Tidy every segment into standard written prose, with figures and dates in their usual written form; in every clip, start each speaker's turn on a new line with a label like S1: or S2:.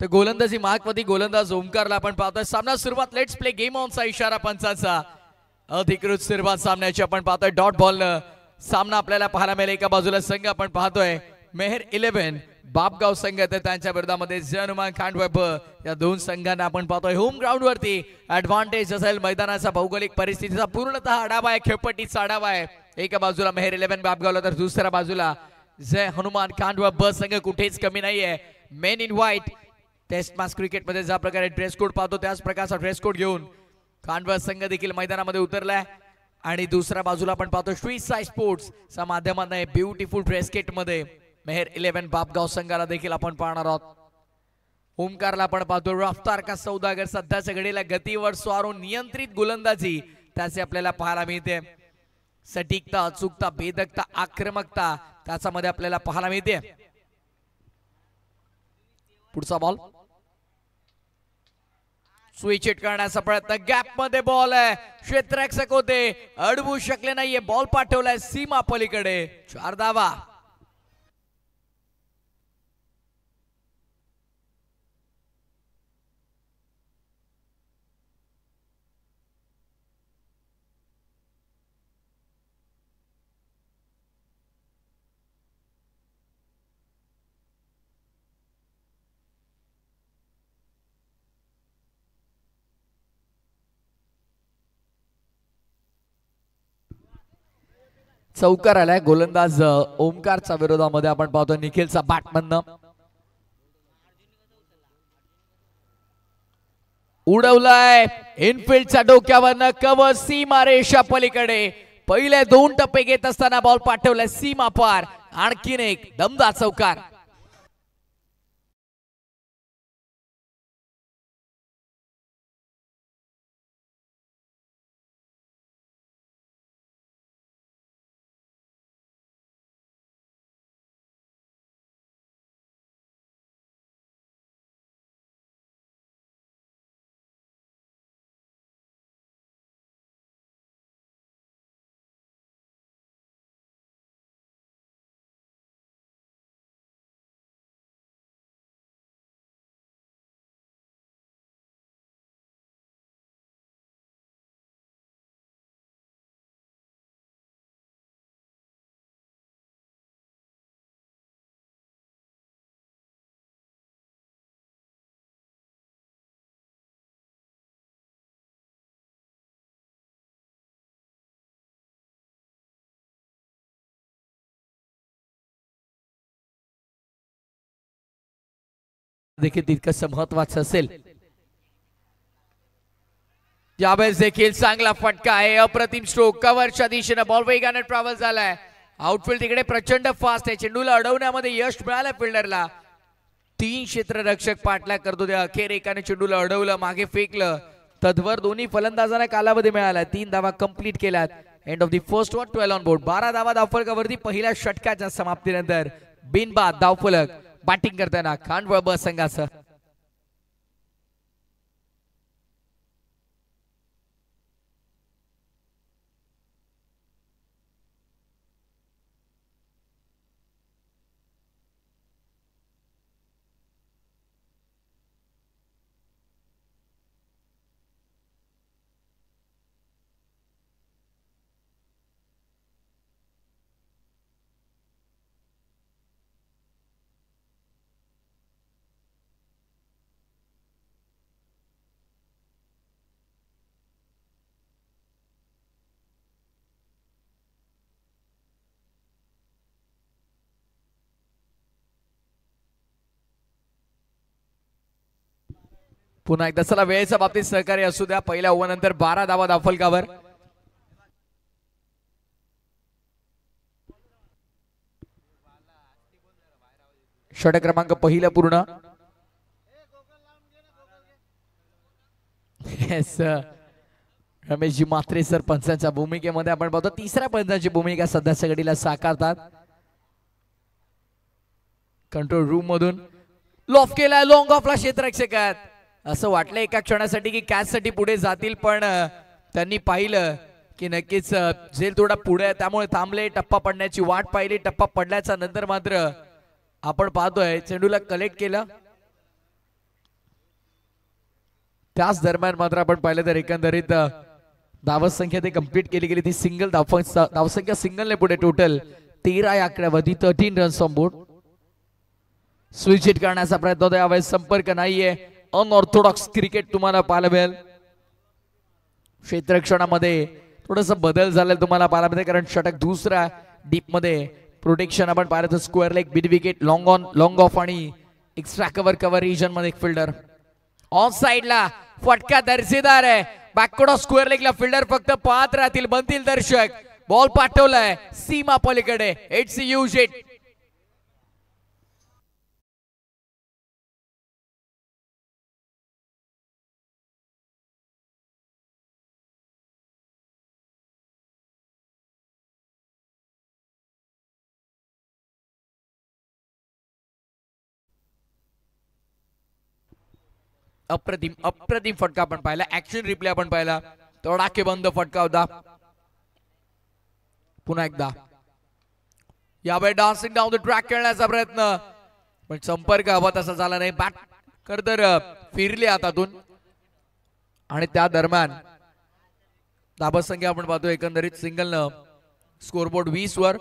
S1: तर गोलंदाजी महागपती गोलंदाज ओमकारला आपण पाहतोय. सामना सुरुवात लेट्स प्ले गेम ऑनचा इशारा पंचांचा. अधिकृत सुरुवात सामन्याची आपण पाहतोय. डॉट बॉलनं सामना आपल्याला पाहायला मिळेल. एका बाजूला संघ आपण पाहतोय मेहर 11 बापगाव संघ, तर त्यांच्या विरोधामध्ये हनुमान खांडवे या दोन संघांना आपण पाहतोय. होम ग्राउंड वरती ऍडव्हान्टेज असेल. मैदानाचा भौगोलिक परिस्थितीचा पूर्णतः आढावा आहे, खेळपट्टीचा आढावा आहे. एका बाजूला मेहर 11 बापगावला, तर दुसऱ्या बाजूला हनुमान खांडवे संघ कुठेच कमी नाहीये. Men in white test match cricket मध्ये ज्या प्रकारे ड्रेस कोड पाहतो त्याच प्रकारचा ड्रेस कोड घेऊन खांडवे संघ देखील मैदानामध्ये उतरलाय. आणि दुसऱ्या बाजूला आपण पाहतो श्री साई स्पोर्ट्स च्या माध्यमातून ब्युटिफुल ड्रेस किट मध्ये मेहर 11 बापगाव संघाला देखील आपण पाहणार आहोत. ओमकारला आपण पाहतो. रफ्तार का सौदागर सध्याच्या घडीला गतीवर स्वारून नियंत्रित गोलंदाजी त्याचे आपल्याला पाहायला मिळते. सटीकता, अचूकता, भेदकता, आक्रमकता त्याच्यामध्ये आपल्याला पाहायला मिळते. पुढचा बॉल स्विच हिट करण्याचा प्रयत्न. गॅप मध्ये बॉल आहे. क्षेत्ररक्षक होते, अडवू शकले नाहीये. बॉल पाठवलाय सीमा पलीकडे. 4 धावा. चौकार आलाय. गोलंदाज ओमकारच्या विरोधामध्ये आपण पाहतो निखिलचा बॅटमधनं उडवलाय. इनफिल्डच्या डोक्यावरनं कव्हर सीमा रेषा पलीकडे. पहिले 2 टप्पे घेत असताना बॉल पाठवलाय सीमा पार. आणखीन एक दमदार चौकार. देखील तितकंच महत्वाचं असेल. यावेळेस देखील चांगला फटका आहे. अप्रतिम स्ट्रोक. कव्हरच्या दिशेने बॉल वेगाने ट्रॅव्हल झालाय. आउटफील्ड तिकडे प्रचंड फास्ट आहे. चेंडूला अडवण्यामध्ये यश मिळालं फिल्डरला. 3 क्षेत्ररक्षक पाठलाग करतो. त्या अखेर एकाने चेंडूला अडवलं, मागे फेकलं. तद्वर दोन्ही फलंदाजांना कालावधी मिळाला. 3 धावा कंप्लीट केल्यात. End of the first over. 12 on board. 12 धावा धावफलकावरती पहिल्या षटकाच्या समाप्तीनंतर बिनबाद धावफलक. बॅटिंग करताना खांडवे संघाचं. पुन्हा एकदा चला वेळेच्या बाबतीत सहकार्य असू द्या. पहिल्या ओव्हरनंतर 12 धावा धावफलकावर. षटक क्रमांक पहिला पूर्ण. रमेशजी म्हात्रे सर पंचांच्या भूमिकेमध्ये आपण पाहतो. तिसऱ्या पंचांची भूमिका सध्याच्या घडीला साकारतात. कंट्रोल रूम मधून लॉफ केलाय. लॉंग ऑफला क्षेत्ररक्षकात. असं वाटलं एका क्षणासाठी की कॅच साठी पुढे जातील, पण त्यांनी पाहिलं की नक्कीच झेल थोडा पुढे, त्यामुळे थांबले. टप्पा पडण्याची वाट पाहिली. टप्पा पडल्याच्या नंतर मात्र आपण पाहतोय चेंडूला कलेक्ट केलं. त्याच दरम्यान मात्र आपण पाहिलं तर एकंदरीत धावसंख्या ते कंप्लीट केली गेली ती सिंगल धावसंख्या सिंगलने पुढे टोटल 13 या आकड्यावरती 13 runs on board. Switch hit करण्याचा प्रयत्न होता यावेळेस संपर्क नाहीये. अनऑर्थोडॉक्स क्रिकेट तुम्हाला पाहायला मिळेल. क्षेत्ररक्षणामध्ये थोडस बदल झालेला तुम्हाला पाहायला मिळते कारण षटक दुसरा डीप मध्ये प्रोटेक्शन आपण पाहिलं तर square leg mid wicket long on long of आणि एक्स्ट्रा कव्हर रिजन मध्ये एक फिल्डर ऑन साइडला फटका दर्जेदार आहे. बॅकवर्ड ऑफ स्क्वेअर लेगला फिल्डर फक्त पाहत राहतील बनतील दर्शक. बॉल पाठवलाय सीमा पलीकडे. It's use it. अप्रतिम अप्रतिम फटका आपण पाहिला. ऍक्शन रिप्ले आपण पाहिला. तडाखे बंद फटका होता. पुन्हा एकदा यावेळी डान्सिंग डाऊन द ट्रॅक खेळण्याचा प्रयत्न पण संपर्क हवा तसा झाला नाही. बॅट तर फिरले हातातून आणि त्या दरम्यान धाबसंख्या आपण पाहतो एकंदरीत सिंगल न स्कोरबोर्ड 20 वर.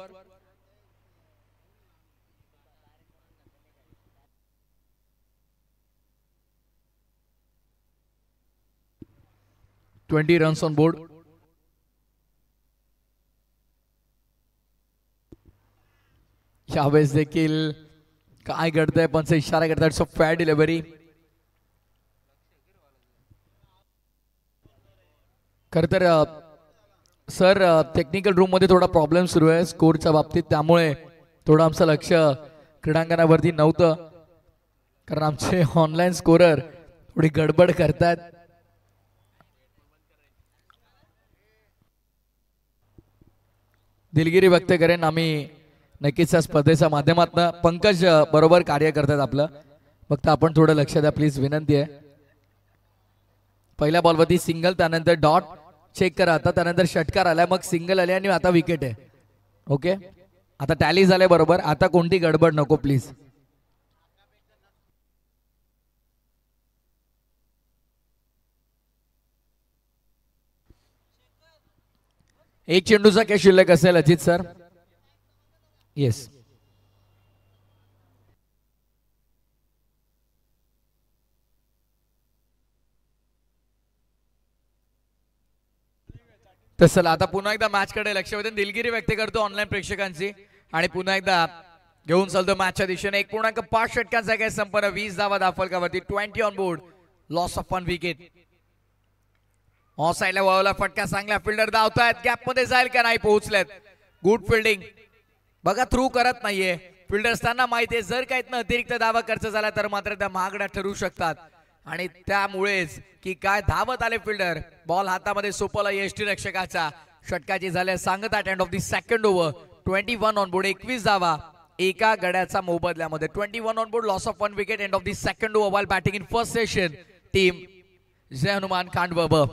S1: Twenty runs on board. यावेळेस देखील काय घडतंय पंच इशारा करतात. So फॅर delivery. खर तर सर टेक्निकल रूम मध्ये थोडा प्रॉब्लेम सुरू आहे स्कोरच्या बाबतीत त्यामुळे थोडं आमचं लक्ष क्रीडांगणावरती नव्हतं कारण आमचे ऑनलाईन स्कोरर थोडी गडबड करतात. दिलगिरी व्यक्त करेन आम्ही नक्कीच या स्पर्धेच्या माध्यमातून. पंकज बरोबर कार्य करतात आपलं. फक्त आपण थोडं लक्ष द्या प्लीज विनंती आहे. पहिल्या बॉलवरती सिंगल त्यानंतर डॉट चेक करा. आता त्यानंतर षटकार आलाय मग सिंगल आले आणि आता विकेट आहे. ओके आता टॅली झाले बरोबर. आता कोणती गडबड नको प्लीज. एक चेंडूचा काय शिल्लक असेल अजित सर. येस तसं आता पुन्हा एकदा मॅच कडे लक्ष वेधून दिलगिरी व्यक्त करतो ऑनलाईन प्रेक्षकांची आणि पुन्हा एकदा घेऊन चालतो मॅचच्या दिशेने. 1.5 षटकांचा काय संपन्न 20 धावा दाफलकावरती 20 on board. Loss of 1 wicket. Of साइडला वळवला फटका चांगला. फिल्डर धावतायत गॅप मध्ये जाईल का नाही पोहोचलेत. गुड फिल्डिंग बघा थ्रू करत नाहीये फिल्डर्स. त्यांना माहिती आहे जर काही अतिरिक्त धावा खर्च झाला तर मात्र त्या महागड्या ठरू शकतात आणि त्यामुळेच की काय धावत आले फिल्डर. बॉल हातामध्ये सोपवला यष्टी रक्षकाचा. षटकाची झाले सांगत at end of the second over. 21 on board 21 धावा एका गड्याचा मोबदल्यामध्ये. 21 on board loss of 1 wicket end of the second over while batting in first session team Jai Hanuman Khandwa.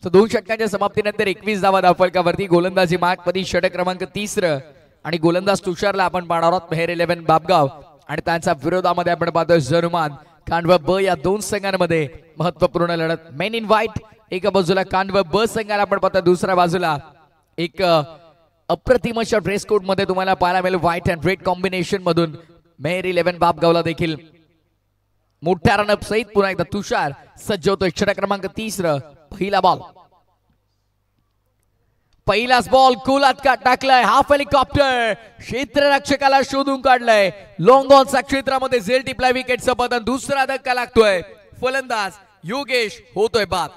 S1: तर 2 षटकांच्या समाप्तीनंतर 21 धावा धावफलकावरती. गोलंदाजी मार्कपदी षटक क्रमांक 30 आणि गोलंदाज तुषारला आपण पाहणार आहोत. मेहर 11 बापगाव आणि त्यांच्या विरोधामध्ये आपण पाहतोय जनुमान कांडवा ब. या दोन संघांमध्ये महत्वपूर्ण लढत. मेन इन व्हाईट एका बाजूला कांडवा ब संघाला आपण पाहतोय दुसऱ्या बाजूला एक अप्रतिम अशा ड्रेस कोड मध्ये तुम्हाला पाहायला मिळेल. व्हाईट अँड रेड कॉम्बिनेशन मधून मेहर 11 बापगावला देखील मोठ्या रनअप सहित पुन्हा एकदा तुषार सज्ज होतोय. षटक क्रमांक 30 पहिला बॉल. पहिलाच बॉल गोलात टाकलाय. हाफ हेलिकॉप्टर क्षेत्ररक्षकाला शोधून काढलाय. लॉंग ऑनचा क्षेत्रामध्ये झेल टिपलाय. विकेटचं पतन. दुसरा धक्का लागतोय. फलंदाज योगेश होतोय बाद.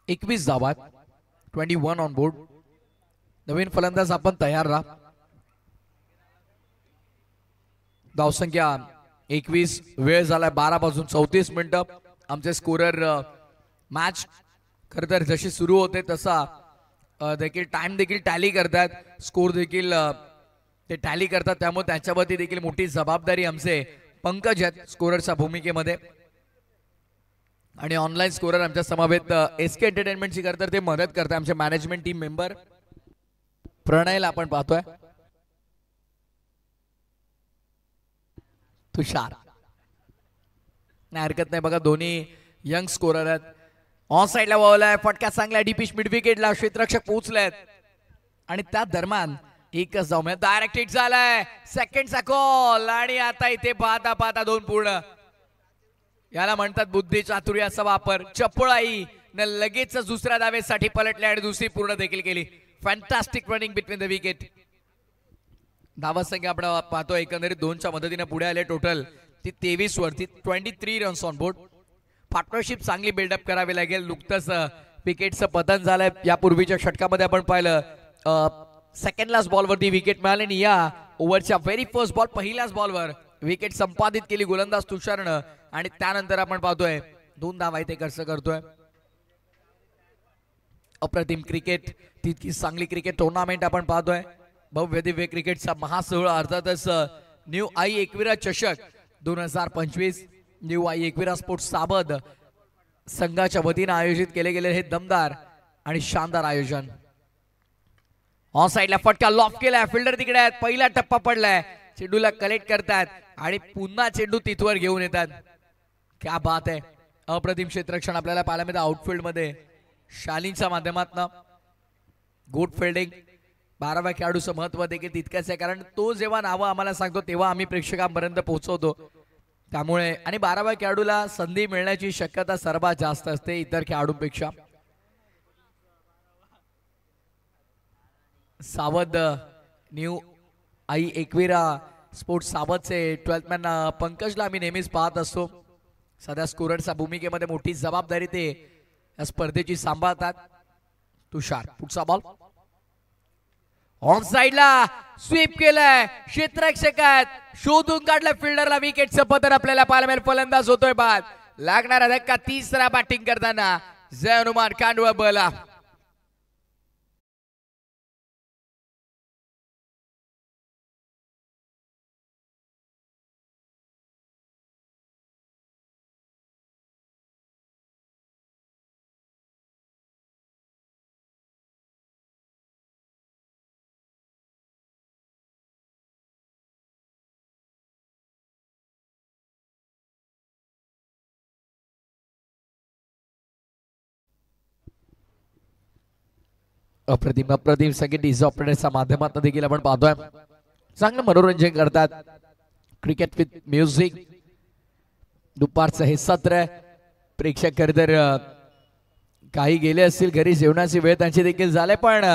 S1: 21 धावा, 21 ऑन बोर्ड. नवीन फलंदाज आपण तयार राहा. धावसंख्या 21, वेळ झालाय 12 पासून 34 मिनिटं. आमचे स्कोरर मॅच खरं तर जशी सुरू होते तसा देखील टाइम देखील टॅली करतात, स्कोर देखील ते टॅली करतात. त्यामुळे त्यांच्यावरती देखील मोठी जबाबदारी आमचे पंकज आहेत स्कोररच्या भूमिकेमध्ये. आणि ऑनलाईन स्कोरर आमच्या समवेत एसके एंटरटेनमेंटची खरं तर ते मदत करतात. आमचे मॅनेजमेंट टीम मेंबर प्रणयला आपण पाहतोय. तुषार नाही हरकत नाही बघा, दोन्ही यंग स्कोरर आहेत. ऑन साइडला वळलाय, फटका चांगला डीपिश मिड विकेटला, क्षेत्ररक्षक पोहोचलेत आणि त्या दरम्यान एकच धाव मिळत. डायरेक्ट हिट झालाय, सेकंडचा कॉल आणि आता इथे पाहता पाहता 2 पूर्ण. याला म्हणतात बुद्धी चातुर्याचा वापर. चपळाई न लगेच दुसऱ्या धावेसाठी पलटले आणि दुसरी पूर्ण देखील केली. Fantastic running between the wicket. धावसंख्या आपण पाहतो एकंदरीत 2च्या मदतीने पुढे आले. टोटल ती 23 वरती 23 रन्स ऑन बोर्ड. पार्टनरशिप चांगली बिल्डअप करावी लागेल. नुकतंच विकेटचं पतन झालंय. यापूर्वीच्या षटकामध्ये आपण पाहिलं सेकंड लास्ट बॉलवरती विकेट मिळाली आणि या ओव्हरच्या व्हेरी फर्स्ट बॉल पहिल्याच बॉलवर विकेट संपादित केली गोलंदाज तुषारनं. आणि त्यानंतर आपण पाहतोय 2 धावा इथे खर्च करतोय. अप्रतिम क्रिकेट, तितकी चांगली क्रिकेट टुर्नामेंट आपण पाहतोय. भव्य दिव्य क्रिकेटचा महासोहळा अर्थातच न्यू आई एकविरा चषक 2025 न्यू आई एकविरा स्पोर्ट्स साबद संघाच्या वतीने आयोजित केले गेले हे दमदार आणि शानदार आयोजन. ऑन साइडला फटका लॉफ केलाय, फिल्डर तिकडे आहेत, पहिला टप्पा पडलाय, चेंडूला कलेक्ट करतात आणि पुन्हा चेंडू तिथवर घेऊन येतात. क्या बात आहे. अप्रतिम क्षेत्ररक्षण आपल्याला पाहायला मिळतं आउटफील्ड मध्ये शालींच्या माध्यमातून. Good fielding. 12व्या खेळाडूचं महत्व देखील तितकंच आहे, कारण तो जेव्हा नावं आम्हाला सांगतो तेव्हा आम्ही प्रेक्षकांपर्यंत पोहोचवतो. त्यामुळे आणि 12व्या खेळाडूला संधी मिळण्याची शक्यता सर्वात जास्त असते इतर खेळाडूंपेक्षा. सावध न्यू आई एकविरा स्पोर्ट्स सावधचे 12th मॅन पंकजला आम्ही नेहमीच पाहत असतो. सध्या स्कोररच्या भूमिकेमध्ये मोठी जबाबदारी ते या स्पर्धेची सांभाळतात. तुषार पुढचा बॉल ऑन साइडला स्वीप केलाय, क्षेत्ररक्षक आहेत, शोधून काढलं फिल्डरला. विकेटचं पतन आपल्याला पाहायला मिळेल. फलंदाज होतोय बाद. लागणारा धक्का तिसरा बॅटिंग करताना जय हनुमान कांडवा बला. अप्रतिम अप्रतिम संगीत डीजे ऑपरेटरच्या माध्यमातून देखील आपण पाहतोय. चांगलं मनोरंजन करतात. Cricket with music. दुपारचं हे सत्र प्रेक्षक खरं तर काही गेले असतील घरी, जेवणाची वेळ त्यांची देखील झाले, पण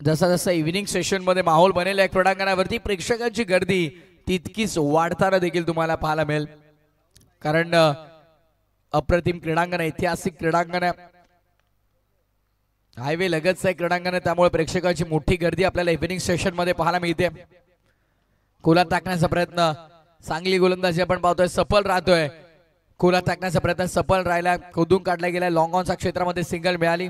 S1: जसा जसा इव्हिनिंग सेशन मध्ये माहोल बनेल क्रीडांगणावरती प्रेक्षकांची गर्दी तितकीच वाढताना देखील तुम्हाला पाहायला मिळेल. कारण अप्रतिम क्रीडांगण, ऐतिहासिक क्रीडांगण, हायवे लगतच आहे क्रीडांगण, त्यामुळे प्रेक्षकांची मोठी गर्दी आपल्याला इव्हिनिंग सेशन मध्ये पाहायला मिळते. कोलात टाकण्याचा प्रयत्न, चांगली गोलंदाजी आपण पाहतोय, सफल राहतोय. कोलात टाकण्याचा प्रयत्न सफल राहिला, खोदून काढला गेला, लॉंग ऑनच्या क्षेत्रामध्ये सिंगल मिळाली.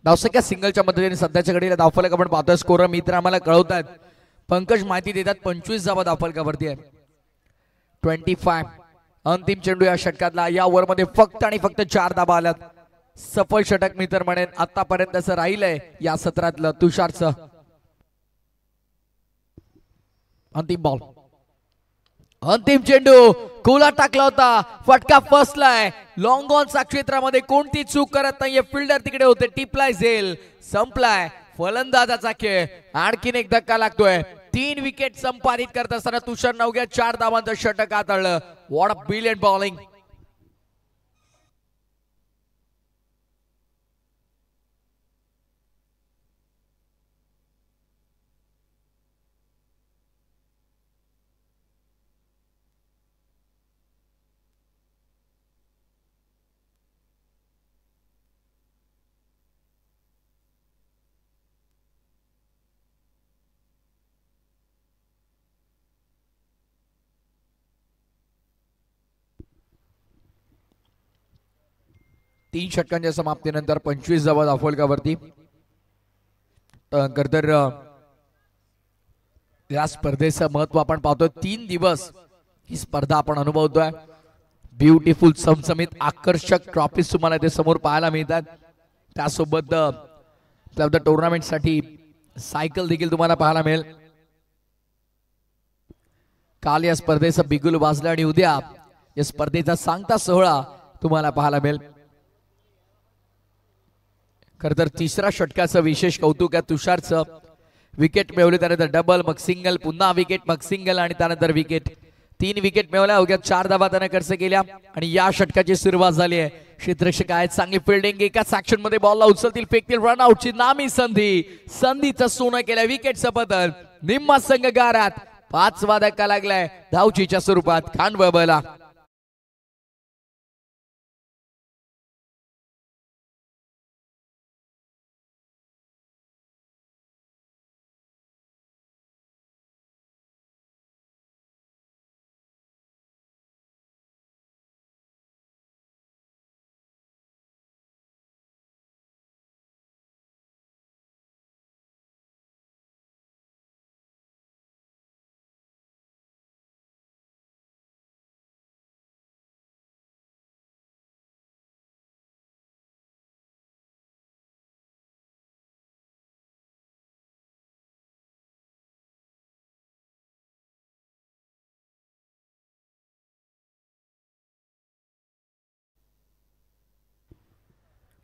S1: धावसंख्या सिंगलच्या मदतीने सध्याच्या घडीला धावफलक आपण पाहतोय. स्कोरर मित्र आम्हाला कळवतात, पंकज माहिती देतात, 25 धावा धावफलकावरती आहे. 25. अंतिम चेंडू या षटकातला. या ओव्हर मध्ये फक्त आणि फक्त 4 धावा आल्यात. सफल षटक मी तर म्हणेन आतापर्यंतच राहिलंय या सत्रातलं तुषारचं. अंतिम बॉल, अंतिम चेंडू कोला टाकला होता, फटका फसलाय. लॉंग ऑनच्या क्षेत्रामध्ये कोणती चूक करत नाहीये, फिल्डर तिकडे होते, टिपलाय झेल, संपलाय फलंदाजाचा खेळ. आणखीन एक धक्का लागतोय. 3 विकेट संपादित करत असताना तुषार नवग्या 4 धावांचं षटक हाताळलं. What a brilliant bowling. 3 षटकांच्या समाप्तीनंतर 25 धावा धावफलकावरती. तर या स्पर्धेचं महत्व आपण पाहतोय. 3 दिवस ही स्पर्धा आपण अनुभवतोय. ब्युटिफुल चमचमीत आकर्षक ट्रॉफीज तुम्हाला इथे समोर पाहायला मिळतात. त्यासोबत टुर्नामेंट साठी सायकल देखील तुम्हाला पाहायला मिळेल. काल या स्पर्धेचं बिगुल वाजलं आणि उद्या या स्पर्धेचा सांगता सोहळा तुम्हाला पाहायला मिळेल. खर तर तिसऱ्या षटकाचं विशेष कौतुक आहे. तुषारचं विकेट मिळवली, त्यानंतर डबल, मग सिंगल, पुन्हा विकेट, मग सिंगल आणि त्यानंतर विकेट. 3 विकेट मिळवल्या, अवघ्या 4 धावा त्याने खर्च केल्या आणि या षटकाची सुरुवात झाली आहे. क्षेत्ररक्षक आहेत, चांगली फिल्डिंग, एकाच ऍक्शन मध्ये बॉलला उचलतील, फेकतील, रनआउटची नामी संधी, संधीचं सोनं केलं, विकेटचं पतन. निम्मा संघ गारात, 5 धक्का लागलाय धावचीच्या स्वरूपात खांडबाबाला.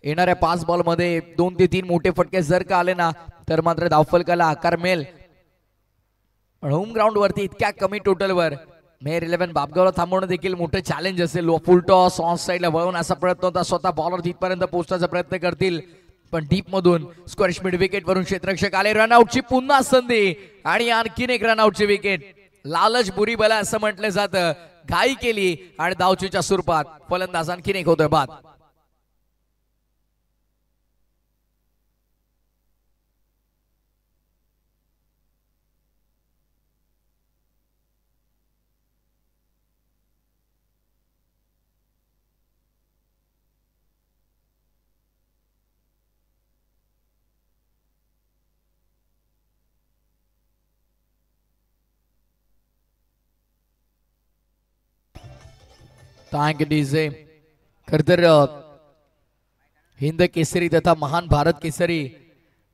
S1: येणाऱ्या 5 बॉल मध्ये 2 ते 3 मोठे फटके जर का आले ना तर मात्र धावफलकाला आकार मिळेल. पण होम ग्राउंड वरती इतक्या कमी टोटलवर मेयर 11 बापगावला थांबवणं देखील मोठं चॅलेंज असेल. फुल टॉस ऑन साईडला वळवण्याचा प्रयत्न होता, स्वतः बॉलर तिथपर्यंत पोहोचण्याचा प्रयत्न करतील, पण डीप मधून स्क्वेअर मिड विकेट वरून क्षेत्ररक्षक आले. रनआउटची पुन्हा संधी आणि आणखीन एक रनआउटची विकेट. लालच बुरी बला असं म्हटलं जातं. घाई केली आणि धावचीच्या स्वरूपात फलंदाज आणखीन एक होतोय बाद. Thank you DJ. खर तर हिंद केसरी तथा महान भारत केसरी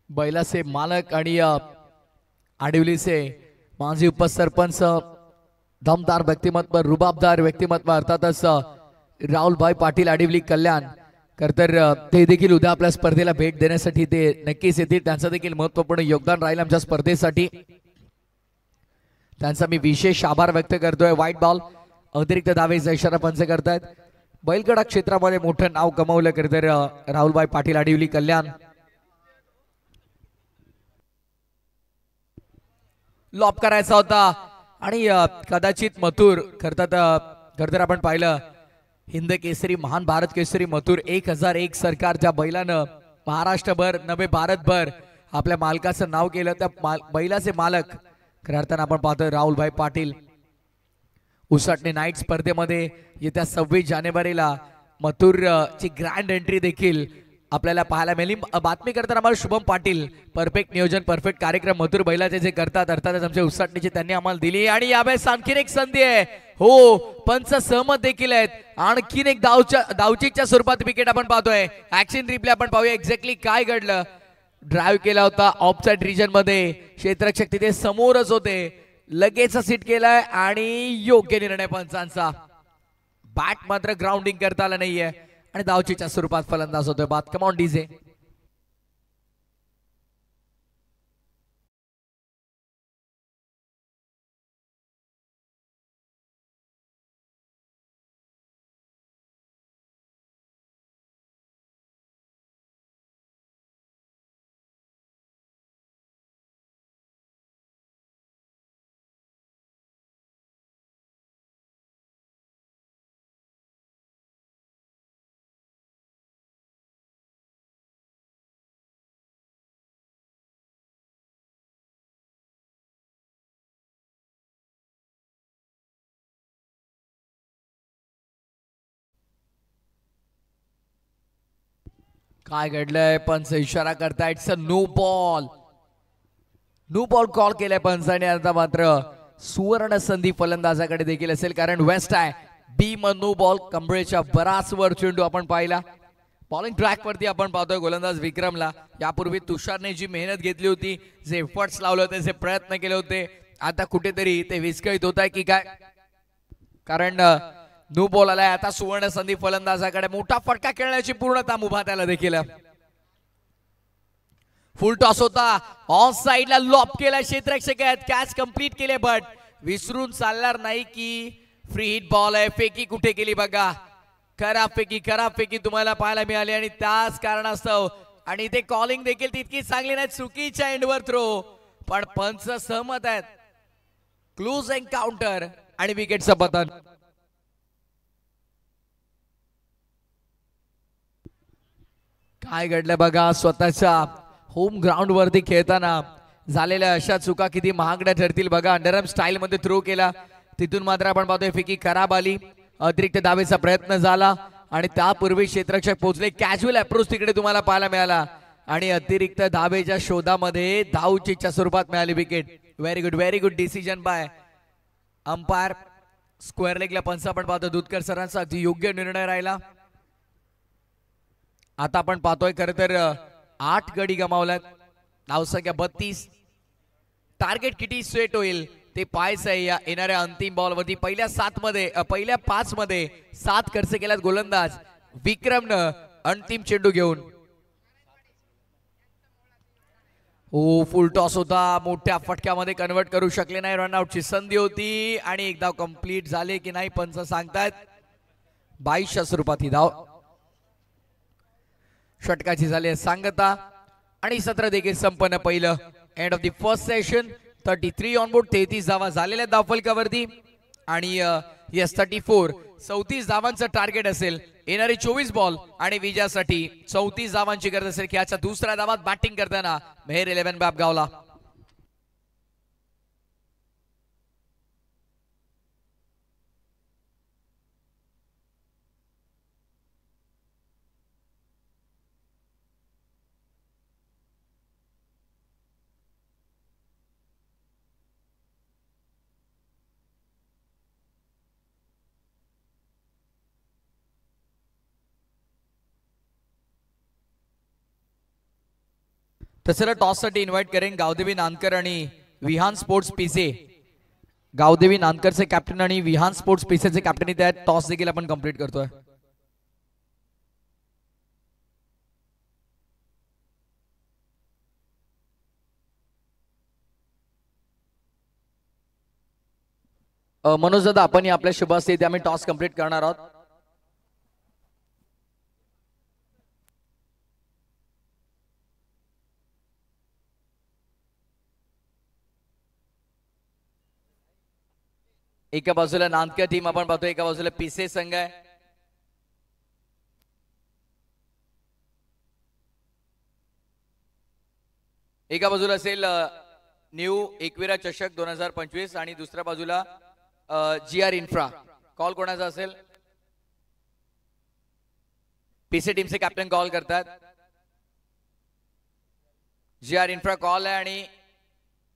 S1: बैलाचे मालक आणि आडिवलीचे माजी उपसरपंच, दमदार व्यक्तिमत्व, रुबाबदार व्यक्तिमत्व, अर्थातच राहुलभाई पाटील आडिवली कल्याण. खर तर ते देखील उद्या आपल्या स्पर्धेला भेट देण्यासाठी ते नक्कीच येतील. त्यांचं देखील महत्वपूर्ण योगदान राहील आमच्या स्पर्धेसाठी. त्यांचा मी विशेष आभार व्यक्त करतोय. व्हाईट बॉल, अतिरिक्त धावेचा इशारा पंच करतायत. बैलगडा क्षेत्रामध्ये मोठं नाव कमावलं खर तर राहुलभाई पाटील आडिवली कल्याण. लॉप करायचा होता आणि कदाचित मथुर खरतर आपण पाहिलं हिंद केसरी महान भारत केसरी मथुर 1001 सरकार ज्या बैलानं महाराष्ट्रभर नव्हे भारतभर आपल्या मालकाचं नाव केलं, त्या बैलाचे मालक खऱ्या अर्थानं आपण पाहतोय राहुलभाई पाटील. उसाटणे नाईट स्पर्धेमध्ये येत्या 26 जानेवारीला मथुर ची ग्रँड एंट्री देखील आपल्याला पाहायला मिळेल. बातमी करताना आम्हाला शुभम पाटील परफेक्ट नियोजन, परफेक्ट कार्यक्रम मथुर बैलाचे जे करतात अर्थातच आमच्या उसाटणीची त्यांनी आम्हाला दिली. आणि यावेळेस आणखीन एक संधी आहे. हो, पंच सहमत देखील आहेत. आणखीन एक धावचीच्या स्वरूपात विकेट आपण पाहतोय. ऍक्शन रिप्ले आपण पाहूया एक्झॅक्टली काय घडलं. ड्राईव्ह केला होता ऑफ साइड रिजन मध्ये, क्षेत्ररक्षक तिथे समोरच होते, लगेच सीट केलाय आणि योग्य निर्णय पंचांचा. बॅट मात्र ग्राउंडिंग करता आला नाहीये आणि धावचीच्या स्वरूपात फलंदाज होतोय बाद. Come on DJ. काय घडलंय? पंच इशारा करताय it's a no ball. No ball call केलाय पंचाने. आता मात्र सुवर्ण संधी फलंदाजाकडे देखील असेल, कारण वेस्ट आहे बी म नो बॉल. कंबळेच्या बराच वर चेंडू आपण पाहिला. बॉलिंग ट्रॅक वरती आपण पाहतोय गोलंदाज विक्रमला. यापूर्वी तुषारने जी मेहनत घेतली होती, जे एफर्ट्स लावले होते, जे प्रयत्न केले होते, आता कुठेतरी ते विस्कळीत होत आहे की काय? कारण नो बॉल आलाय. आता सुवर्ण संधी फलंदाजाकडे. मोठा फटका खेळण्याची पूर्णता मुभा त्याला देखील. फुल टॉस होता, ऑन साइडला लॉप केला क्षेत्ररक्षक आहेत. कॅच कंप्लीट केले, बट विसरून चालणार नाही की फ्री हिट बॉल आहे. फेकी कुठे केली बघा. खराब फेकी तुम्हाला पाहायला मिळाली आणि त्याच कारणास्तव आणि ते कॉलिंग देखील तितकी चांगली नाही. चुकीच्या एंडवर थ्रो, पण पंच सहमत आहेत. क्लोज एन्काउंटर आणि विकेटचं पतन. काय घडलं बघा. स्वतःच्या होम ग्राउंड वरती खेळताना झालेल्या अशा चुका किती महागड्या ठरतील बघा. अंडरआर्म स्टाईल मध्ये थ्रो केला, तिथून मात्र आपण पाहतोय फेकी खराब आली. अतिरिक्त धावेचा प्रयत्न झाला आणि त्यापूर्वी क्षेत्ररक्षक पोहोचले. कॅज्युअल अप्रोच तिकडे तुम्हाला पाहायला मिळाला आणि अतिरिक्त धावेच्या शोधामध्ये धावचीच्या स्वरूपात मिळाली wicket. Very good decision by umpire. Square लेगला पंच आपण पाहतो दुधकर सरांचा अगदी योग्य निर्णय राहिला. आता आपण पाहतोय खरं तर 8 गडी गमावल्यात. धावसंख्या 32. टार्गेट किती स्वेट होईल ते पाहायचं आहे या येणाऱ्या अंतिम बॉल वरती. पहिल्या 5 मध्ये 7 खर्च केल्यात गोलंदाज विक्रमनं अंतिम चेंडू घेऊन. ओ फुल टॉस होता, मोठ्या फटक्यामध्ये कन्वर्ट करू शकले नाही. रनआउटची संधी होती आणि एक धाव कंप्लीट झाले की नाही पंच सांगतायत. 22च्या स्वरूपात ही धाव षटकाची झाली आहे सांगता आणि सत्र देखील संपन्न. पहिलं end of the first session. 33 on board. 33 धावा झालेल्या धावफलकावरती आणि यस 34 धावांचं टार्गेट असेल. येणारी 24 बॉल आणि विजयासाठी 34 धावांची गरज असेल. खेळाच्या दुसऱ्या धावात बॅटिंग करताना मेहर 11 बापगावला. तसं टॉस साठी इन्व्हाइट करेन गावदेवी नानकर आणि विहान स्पोर्ट्स पीसे. गावदेवी नानकरचे कॅप्टन आणि विहान स्पोर्ट्स पीसेचे कॅप्टन इथे आहेत. टॉस देखील आपण कंप्लीट करतोय. मनोज दादा आपण आपल्या शुभास्ते इथे आम्ही टॉस कंप्लीट करणार आहोत. एका बाजूला नानकर टीम आपण पाहतो, एका बाजूला पीसे संघ आहे. एका बाजूला असेल न्यू एकविरा चषक 2025 आणि दुसऱ्या बाजूला GR इन्फ्रा. कॉल कोणाचा असेल? पीसे टीमचे कॅप्टन कॉल करतात. GR इन्फ्रा कॉल आहे आणि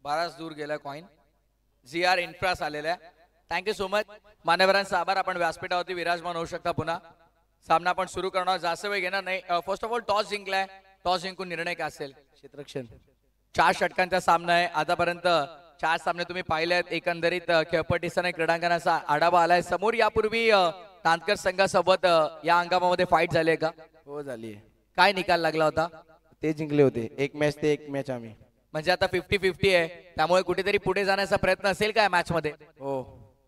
S1: बराच दूर गेला कॉइन. GR इन्फ्रास आलेला आहे. Thank you so much. मान्यवरांचा आभार. आपण व्यासपीठावरती विराजमान होऊ शकता. पुन्हा सामना आपण सुरू करणार. जास्त वेळ घेणार नाही. फर्स्ट ऑफ ऑल टॉस जिंकलाय. टॉस जिंकून निर्णय काय असेल? क्षेत्ररक्षण 4 षटकांचा सामना आहे. आतापर्यंत 4 सामने तुम्ही पाहिले आहेत. एकंदरीत खेळपट्टीसह क्रीडांगणाचा आढावा आलाय समोर. यापूर्वी नानकर संघासोबत या हंगामामध्ये फाईट झाली आहे का?
S2: हो झाली.
S1: काय निकाल लागला होता?
S2: ते जिंकले होते. एक मॅच ते एक मॅच आम्ही.
S1: म्हणजे आता 50-50 आहे. त्यामुळे कुठेतरी पुढे जाण्याचा प्रयत्न असेल का मॅच मध्ये?
S2: हो,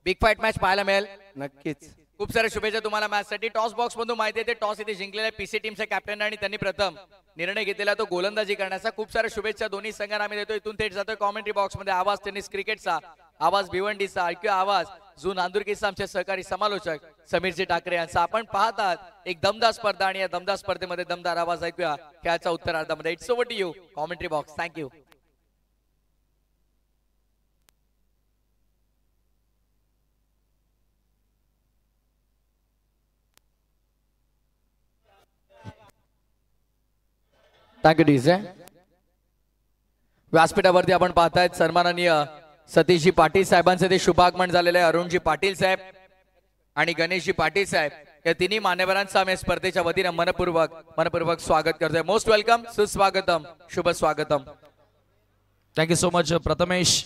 S1: बिग फाईट मॅच पाहायला मिळेल
S2: नक्कीच.
S1: खूप साऱ्या शुभेच्छा तुम्हाला मॅच साठी. टॉस बॉक्स मधून माहिती येते टॉस इथे जिंकलेल्या पीसी टीमच्या कॅप्टन आणि त्यांनी प्रथम निर्णय घेतलेला तो गोलंदाजी करण्याचा. खूप साऱ्या शुभेच्छा दोन्ही संघांना आम्ही देतो. इथून थेट जातोय कॉमेंट्री बॉक्स मध्ये. आवाज टेनिस क्रिकेटचा, आवाज भिवंडीचा, ऐकूया आवाज जो नांदुरकीचा आमचे सहकारी समालोचक समीरजी ठाकरे यांचा. आपण पाहतात एक दमदार स्पर्धा आणि या दमदार स्पर्धेमध्ये दमदार आवाज ऐकूया खेळाच्या उत्तरार्धामध्ये. It's over to you commentary box. Thank you. Thank you DJ. व्यासपीठावरती आपण पाहतायत सन्माननीय सतीशजी पाटील साहेबांचे ते शुभागमन झालेले आहे. अरुणजी पाटील साहेब आणि गणेशजी पाटील साहेब या तिन्ही मान्यवरांचं आम्ही स्पर्धेच्या वतीने मनपूर्वक स्वागत करतोय. मोस्ट वेलकम, सुस्वागतम, शुभ स्वागतम.
S3: Thank you so much Prathamesh.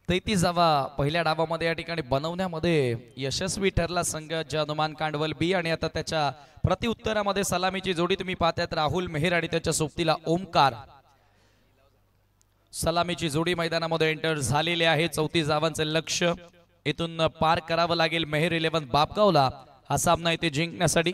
S3: 33वा पहिल्या डावामध्ये या ठिकाणी बनवण्यामध्ये यशस्वी ठरला संघ हनुमान कांडवल बी. आणि आता त्याच्या प्रतिउत्तरामध्ये सलामीची जोडी तुम्ही पाहतायत राहुल मेहर आणि त्याच्या सोबतीला ओमकार. सलामीची जोडी मैदानामध्ये एंटर झालेली आहे. 34 धावांचे लक्ष्य इथून पार करावं लागेल मेहर 11 बापगावला हा सामना इथे जिंकण्यासाठी.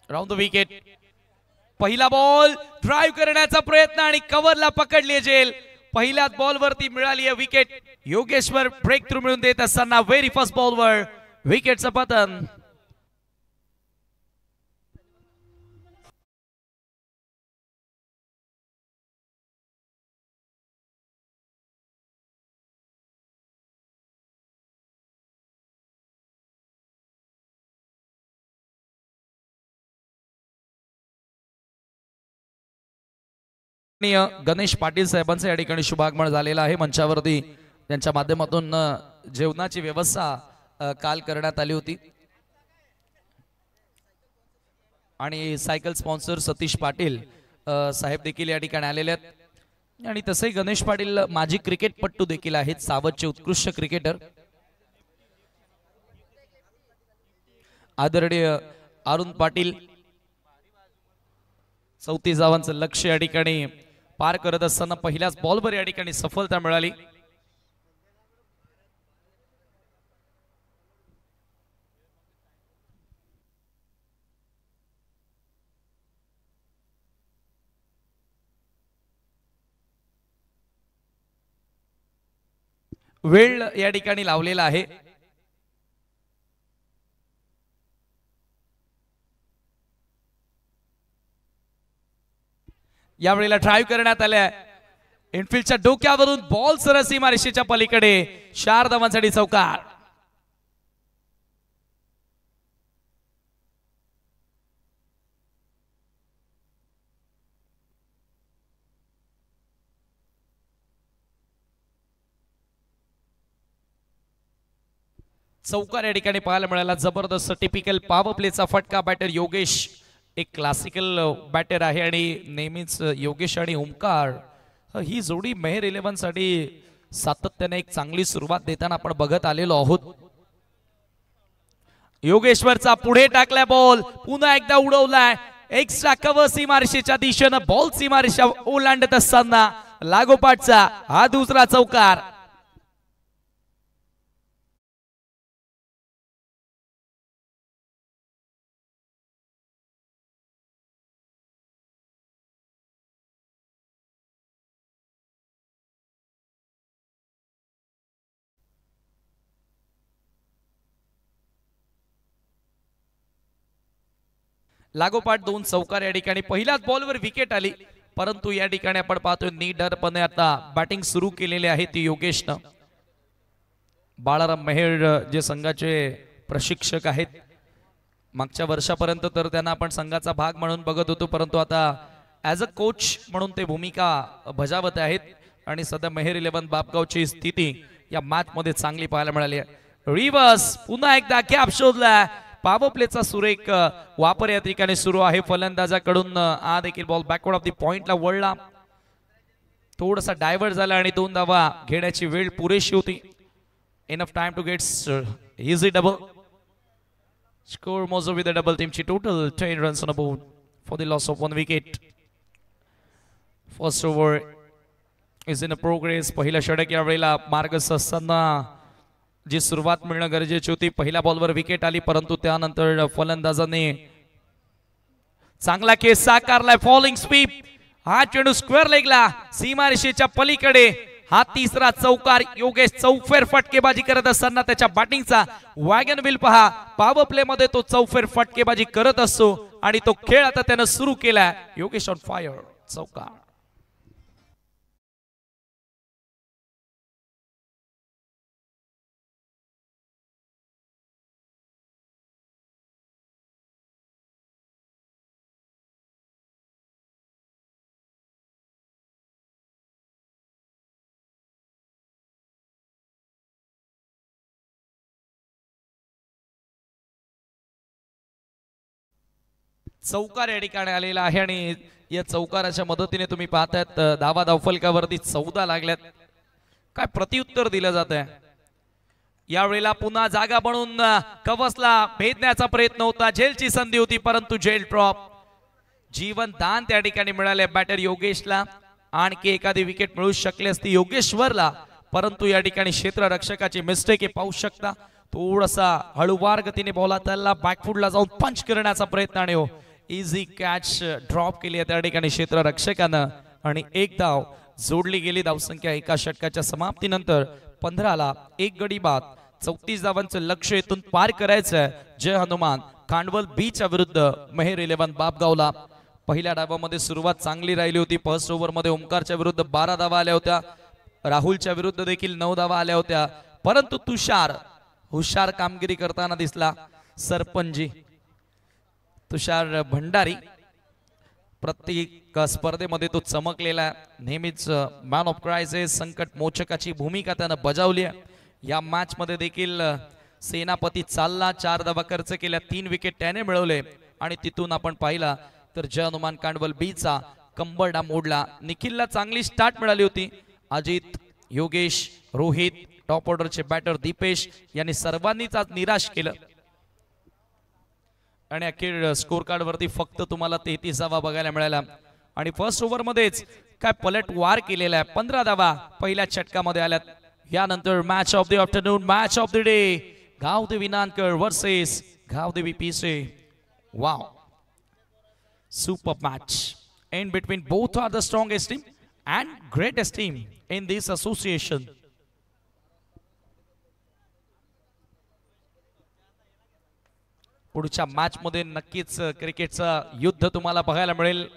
S3: Round the wicket. पहिला बॉल ड्राइव्ह करण्याचा प्रयत्न आणि कव्हरला पकडली जेल. पहिल्याच बॉल वरती मिळाली आहे विकेट. योगेश्वर ब्रेक थ्रू मिळून देत असताना व्हेरी फर्स्ट बॉलवर विकेटचं पतन. गणेश पाटील साहेबांचं या ठिकाणी शुभागमन झालेलं आहे. मंचावरती त्यांच्या माध्यमातून जेवणाची व्यवस्था काल करण्यात आली होती आणि सायकल स्पॉन्सर सतीश पाटील साहेब देखील या ठिकाणी आलेले आहेत. आणि तसंही गणेश पाटील माजी क्रिकेटपटू देखील आहेत, सावधचे उत्कृष्ट क्रिकेटर. आदरणीय अरुण पाटील 34 धावांचं लक्ष्य या ठिकाणी पार करत असताना पहिल्याच बॉलवर या ठिकाणी सफलता मिळाली. वेळ या ठिकाणी लावलेला आहे. यावेळेला ड्राइव्ह करण्यात आल्या. इनफिल्डच्या डोक्यावरून बॉल सरळ सीमारेषेच्या पलीकडे. 4 धावांसाठी चौकार. चौकार या ठिकाणी पाहायला मिळाला. जबरदस्त टिपिकल पॉवर प्लेचा फटका. बॅटर योगेश एक क्लासिकल बॅटर आहे आणि नेहमीच योगेश आणि ओमकार ही जोडी मेहर 11 साठी सातत्याने एक चांगली सुरुवात देताना आपण बघत आलेलो आहोत. योगेश्वरचा पुढे टाकलाय बॉल. पुन्हा एकदा उडवलाय. एक्स्ट्रा कव्हर सीमारेषेच्या दिशेनं बॉल सीमारेषा ओलांडत असताना लागोपाठचा हा दुसरा चौकार. लागोपाठ 2 चौकार या ठिकाणी. पहिल्याच बॉलवर विकेट आली, परंतु या ठिकाणी आपण पाहतोय निडरपणे आता बॅटिंग सुरू केलेली आहे ती योगेशनं. बाळाराम मेहर जे संघाचे प्रशिक्षक आहेत, मागच्या वर्षापर्यंत तर त्यांना आपण संघाचा भाग म्हणून बघत होतो, परंतु आता ॲज अ कोच म्हणून ते भूमिका बजावत आहेत. आणि सध्या मेहर 11 बापगावची स्थिती या मॅच मध्ये चांगली पाहायला मिळाली आहे. रिव्हर्स पुन्हा एकदा गॅप शोधला. पॉवर प्लेचा सुरेख वापर या ठिकाणी सुरू आहे फलंदाजाकडून. हा देखील बॉल बॅकवर्ड ऑफ द पॉइंटला वळला. थोडासा डायव्हर्ट झाला आणि 2 धावा घेण्याची वेळ पुरेशी होती. Enough time to get easy double. Score mojo with the double. टीमची total 10 runs on board for the loss of 1 wicket. First over is in progress. पहिला षटक या वेळेला मार्गस्थ असताना जी सुरुवात मिळणं गरजेची होती. पहिल्या बॉलवर विकेट आली, परंतु त्यानंतर फलंदाजाने चांगला केस साकारलाय. Falling sweep. हा चेंडू स्क्वेअर लेगला सीमारेषेच्या पलीकडे. हा तिसरा चौकार योगेश चौफेर फटकेबाजी करत असताना त्याच्या बॅटिंगचा वॅगन व्हील पहा. पॉवर प्ले मध्ये तो चौफेर फटकेबाजी करत असतो आणि तो खेळ आता त्यानं सुरू केलाय. योगेश ऑन फायर, चौकार. चौकार या ठिकाणी आलेला आहे आणि या चौकाराच्या मदतीने तुम्ही पाहतायत धावा धावफलकावरती 14 लागल्यात. काय प्रत्युत्तर दिलं जात आहे. यावेळेला पुन्हा जागा बनवून कवसला भेदण्याचा प्रयत्न होता. झेलची संधी होती परंतु झेल ड्रॉप. जीवन दान त्या ठिकाणी मिळाले बॅटर योगेशला. आणखी एखादी विकेट मिळू शकली असती योगेश्वरला, परंतु या ठिकाणी क्षेत्ररक्षकाची मिस्टेक हे पाहू शकता. थोडासा हळूवार गतीने बॉल त्याला बॅकफुटला जाऊन पंच करण्याचा प्रयत्न आणि इझी कॅच ड्रॉप केली आहे त्या ठिकाणी क्षेत्ररक्षकानं आणि एक धाव जोडली गेली. धावसंख्या एका षटकाच्या समाप्तीनंतर 15ला 1 गडी बाद. 34 धावांचं लक्ष इथून पार करायचंय. जय हनुमान खांडवल बीच्या विरुद्ध मेहर 11 बापगावला. पहिल्या डावामध्ये सुरुवात चांगली राहिली होती. फर्स्ट ओव्हर मध्ये ओमकारच्या विरुद्ध 12 धावा आल्या होत्या. राहुलच्या विरुद्ध देखील 9 धावा आल्या होत्या, परंतु तुषार हुशार कामगिरी करताना दिसला. सरपंची तुषार भंडारी प्रत्येक स्पर्धेमध्ये तो चमकलेला. नेहमीच मॅन ऑफ क्रायसिस संकट मोचकाची भूमिका त्यानं बजावली आहे. या मॅच मध्ये देखील सेनापती चालला. 4 धावा खर्च केल्या, 3 विकेट त्याने मिळवले आणि तिथून आपण पाहिला तर जय हनुमान कांडवल बीचा कंबरडा मोडला. निखिलला चांगली स्टार्ट मिळाली होती. अजित, योगेश, रोहित, टॉप ऑर्डरचे बॅटर दीपेश यांनी सर्वांनीच आज निराश केलं आणि अखेर स्कोर कार्ड वरती फक्त तुम्हाला 33 धावा बघायला मिळाल्या. आणि फर्स्ट ओव्हर मध्येच काय पलट वार केलेला आहे. 15 धावा पहिल्या षटकामध्ये आल्यात. यानंतर match of the afternoon, match of the day, Gaodevi Nankar versus Gaodevi Pise. Wow, super match. In between both are the strongest team and greatest team in this association. पुढच्या मॅच मध्ये नक्कीच क्रिकेटचं युद्ध तुम्हाला बघायला मिळेल.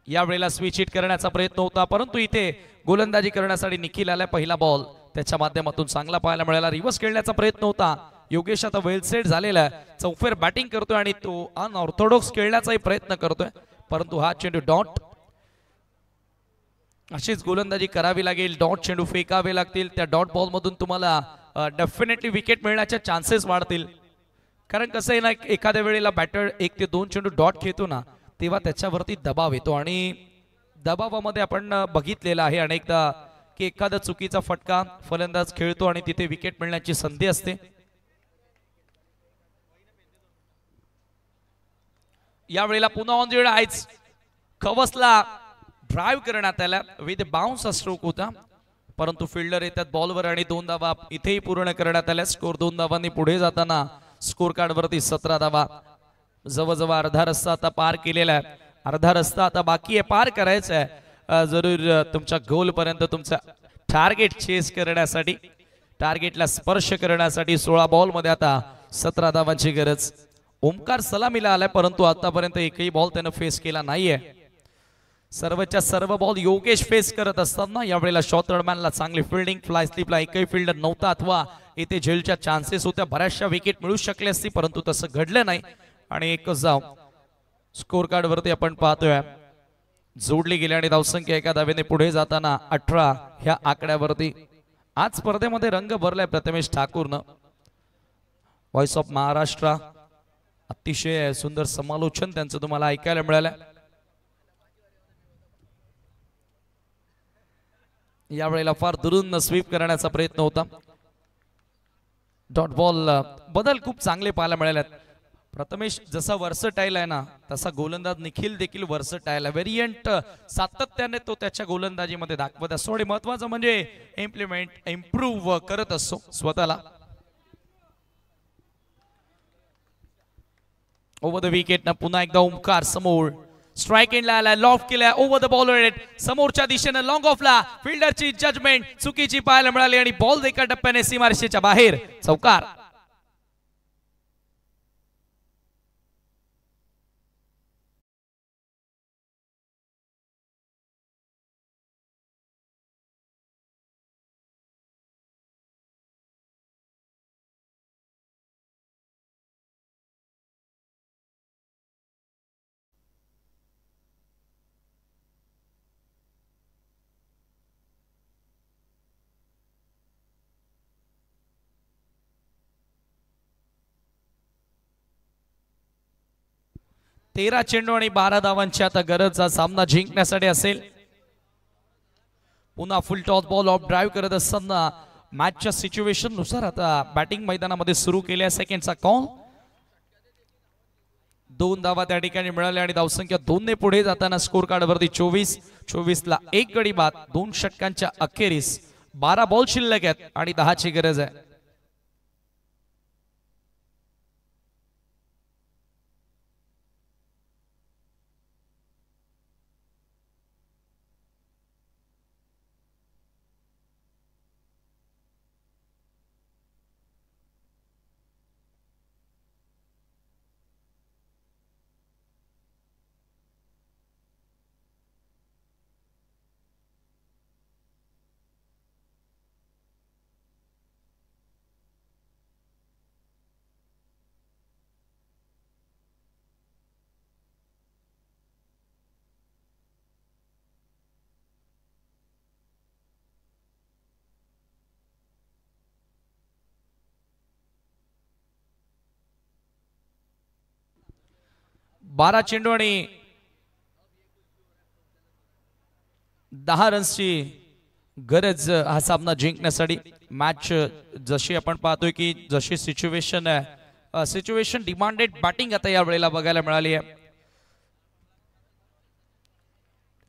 S3: यावेळेला स्विच हिट करण्याचा प्रयत्न होता, परंतु इथे गोलंदाजी करण्यासाठी निखिल आला. पहिला बॉल त्याच्या माध्यमातून चांगला पाहायला मिळाला. रिव्हर्स खेळण्याचा प्रयत्न होता. योगेश आता वेल सेट झालेला आहे. चौफेर बॅटिंग करतोय आणि तो अनऑर्थोडॉक्स खेळण्याचाही प्रयत्न करतोय, परंतु हा चेंडू डॉट. अशीच गोलंदाजी करावी लागेल. डॉट चेंडू फेकावे लागतील. त्या डॉट बॉल मधून तुम्हाला डेफिनेटली विकेट मिळण्याचे चान्सेस वाढतील. कारण कसं आहे ना, एखाद्या वेळेला बॅटर 1 ते 2 चेंडू डॉट खेळतो ना, तेव्हा त्याच्यावरती दबाव येतो आणि दबावामध्ये आपण बघितलेलं आहे अनेकदा की एखादा चुकीचा फटका फलंदाज खेळतो आणि तिथे विकेट मिळण्याची संधी असते. यावेळेला पुन्हा ऑन द आयज खवसला ड्राइव्ह करण्यात आला. विथ बाउन्स स्ट्रोक होता, परंतु फिल्डर येतात बॉलवर आणि 2 धावा इथेही पूर्ण करण्यात आल्या. स्कोर 2 धावांनी पुढे जाताना स्कोर कार्ड वरती 17 धावा. जवळजवळ अर्धा रस्ता आता पार केलेला आहे. अर्धा रस्ता आता बाकी आहे पार करायचा आहे. जरूर तुमच्या गोल पर्यंत तुमचा टार्गेट चेस करण्यासाठी, टार्गेटला स्पर्श करण्यासाठी 16 बॉल मध्ये आता 17 धावांची गरज. ओमकार सलामीला आलाय, परंतु आतापर्यंत एकही बॉल त्यानं फेस केला नाहीये. सर्वच्या सर्व बॉल योगेश फेस करत असताना यावेळेला शॉर्टरमॅनला चांगली फिल्डिंग. फ्लाय स्लिपला एकही फिल्डर नव्हता अथवा इथे झेलच्या चान्सेस होत्या. बऱ्याचशा विकेट मिळू शकली असती, परंतु तसं घडलं नाही आणि एकच धाव स्कोर कार्ड वरती आपण पाहतोय जोडली गेली आणि धावसंख्या एका धावेने पुढे जाताना 18 ह्या आकड्यावरती. आज स्पर्धेमध्ये रंग भरलाय प्रथमेश ठाकूरनं. व्हॉइस ऑफ महाराष्ट्र अतिशय सुंदर समालोचन त्यांचं तुम्हाला ऐकायला मिळालं. यावेळेला फार दुरून स्वीप करण्याचा प्रयत्न होता. डॉट बॉल बदल खूप चांगले पाहायला मिळाले. प्रथमेश जसा वर्सटाईल आहे ना, तसा गोलंदाज निखिल देखील वर्सटाईल आहे. व्हेरियंट सातत्याने तो त्याच्या गोलंदाजीमध्ये दाखवत असतो आणि महत्वाचं म्हणजे इम्प्रूव्ह करत असतो स्वतःला. ओव्हर द विकेट ना पुन्हा एकदा ओमकार समोर. स्ट्राइक एंडला आला, लॉफ्ट केला, ओव्हर द बॉल रेट, समोरच्या दिशेनं लॉंग ऑफला, फिल्डरची जजमेंट चुकीची पाहायला मिळाली आणि बॉल एका टप्प्याने सीमारेषेच्या बाहेर, चौकार. तेरा चेंडू आणि 12 धावांची आता गरज हा सामना जिंकण्यासाठी असेल. पुन्हा फुल टॉस बॉल ऑफ ड्राईव्ह करत असताना मॅचच्या सिच्युएशन नुसार आता बॅटिंग मैदानामध्ये सुरू केल्या. सेकंडचा कॉल, 2 धावा त्या ठिकाणी मिळाल्या आणि धावसंख्या 2 ने पुढे जाताना स्कोर कार्ड वरती 24 ला 1 गडी बाद. 2 षटकांच्या अखेरीस 12 बॉल शिल्लक आहेत आणि 10 ची गरज आहे. बारा चेंडू आणि 10 रन्सची गरज हा सामना जिंकण्यासाठी. मॅच जशी आपण पाहतोय की जशी सिच्युएशन आहे, सिच्युएशन डिमांडेड बॅटिंग आता या वेळेला बघायला मिळाली आहे.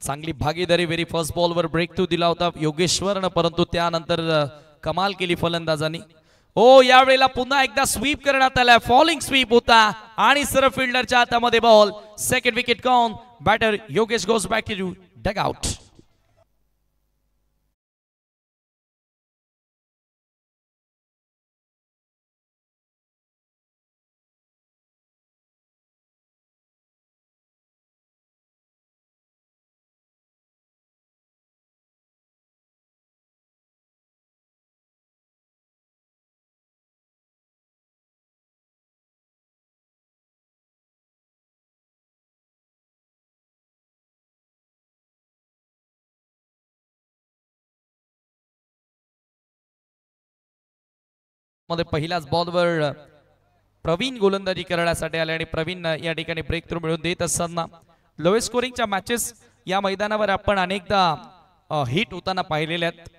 S3: चांगली भागीदारी व्हेरी फर्स्ट बॉलवर ब्रेक थ्रू दिला होता योगेश्वरनं, परंतु त्यानंतर कमाल केली फलंदाजांनी. ओ यावेळेला पुन्हा एकदा स्वीप करण्यात आला, फॉलिंग स्वीप होता आणि सरळ फिल्डरच्या हातामध्ये ball. Second wicket gone. Batter Yogesh goes back to dugout. मध्ये पहिल्याच बॉलवर प्रवीण गोलंदाजी करण्यासाठी आले आणि प्रवीण या ठिकाणी ब्रेक थ्रू मिळवून देत असताना लोएस्ट स्कोरिंगच्या मॅचेस या मैदानावर आपण अनेकदा हिट होताना पाहिलेले आहेत.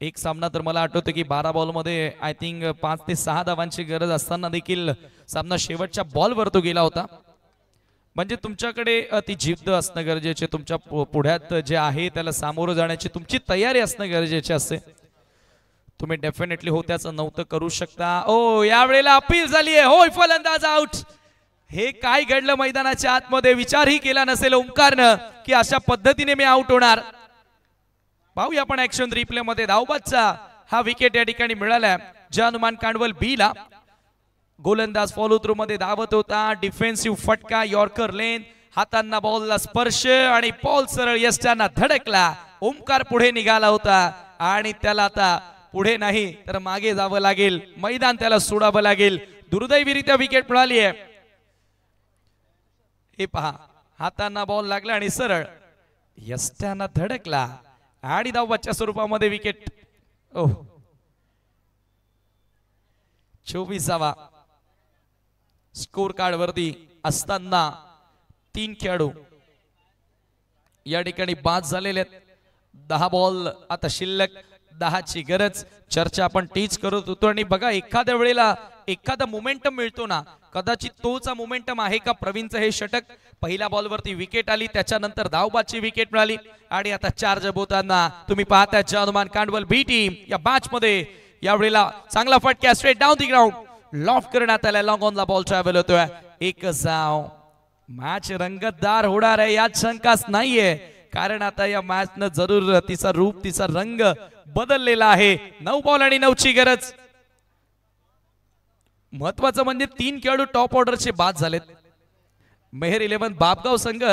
S3: एक सामना तर मला आठवतं की 12 बॉलमध्ये आय थिंक 5 ते 6 धावांची गरज असताना देखील सामना शेवटच्या बॉलवर तो गेला होता. म्हणजे तुमच्याकडे ती जिद्द असणं गरजेचे, तुमच्या पुढ्यात जे आहे त्याला सामोरं जाण्याची तुमची तयारी असणं गरजेचे असते. तुम्ही डेफिनेटली हो त्याचं नव्हतं करू शकता. ओ यावेळेला अपील झाली आहे, होय फलंदाज आउट. हे काय घडलं मैदानाच्या आतमध्ये, विचारही केला नसेल ओंकारनं की अशा पद्धतीने मी आउट होणार. पाहूया आपण ऍक्शन रिप्ले मध्ये. धावबादचा हा विकेट या ठिकाणी मिळाला जानुमान कांडवल बी ला. गोलंदाज फॉलो थ्रू मध्ये धावत होता, डिफेन्सिव्ह फटका, यॉर्कर लेन, हातांना बॉलला स्पर्श आणि बॉल सरळ यष्टांना धडकला. ओंकार पुढे निघाला होता आणि त्याला आता पुढे नाही तर मागे जावं लागेल, मैदान त्याला सोडावं लागेल. दुर्दैवीरित्या विकेट मिळाली आहे. हे पहा, हातांना बॉल लागला आणि सरळ यष्ट्यांना धडकला आणि धावबादच्या स्वरूपामध्ये विकेट. ओह 24वा स्कोर कार्ड वरती असताना 3 खेळाडू या ठिकाणी बाद झालेले आहेत. 10 बॉल आता शिल्लक, 10 ची गरज. चर्चा आपण तीच करत होतो आणि बघा एखाद्या वेळेला एखादा मोमेंटम मिळतो ना, कदाचित तोचा मोमेंटम आहे का प्रवीणचं हे षटक. पहिल्या बॉलवरती विकेट आली, त्याच्यानंतर धावबादची विकेट मिळाली आणि आता चार्ज होताना तुम्ही पाहताय जानुमान कांडवल बी टीम या मॅच मध्ये यावेळेला चांगला फटका straight down the ground loft करण्यात आला. लॉंग ऑन ला बॉल ट्रॅव्हल होतोय. एक धाव मॅच रंगतदार होणार आहे यात शंकाच नाहीये, कारण आता या मॅच न जरूर तिचा रूप तिचा रंग बदललेला आहे. 9 बॉल आणि 9ची गरज. महत्वाचं म्हणजे 3 खेळाडू टॉप ऑर्डरचे बाद झालेत. मेहर 11 बापगाव संघ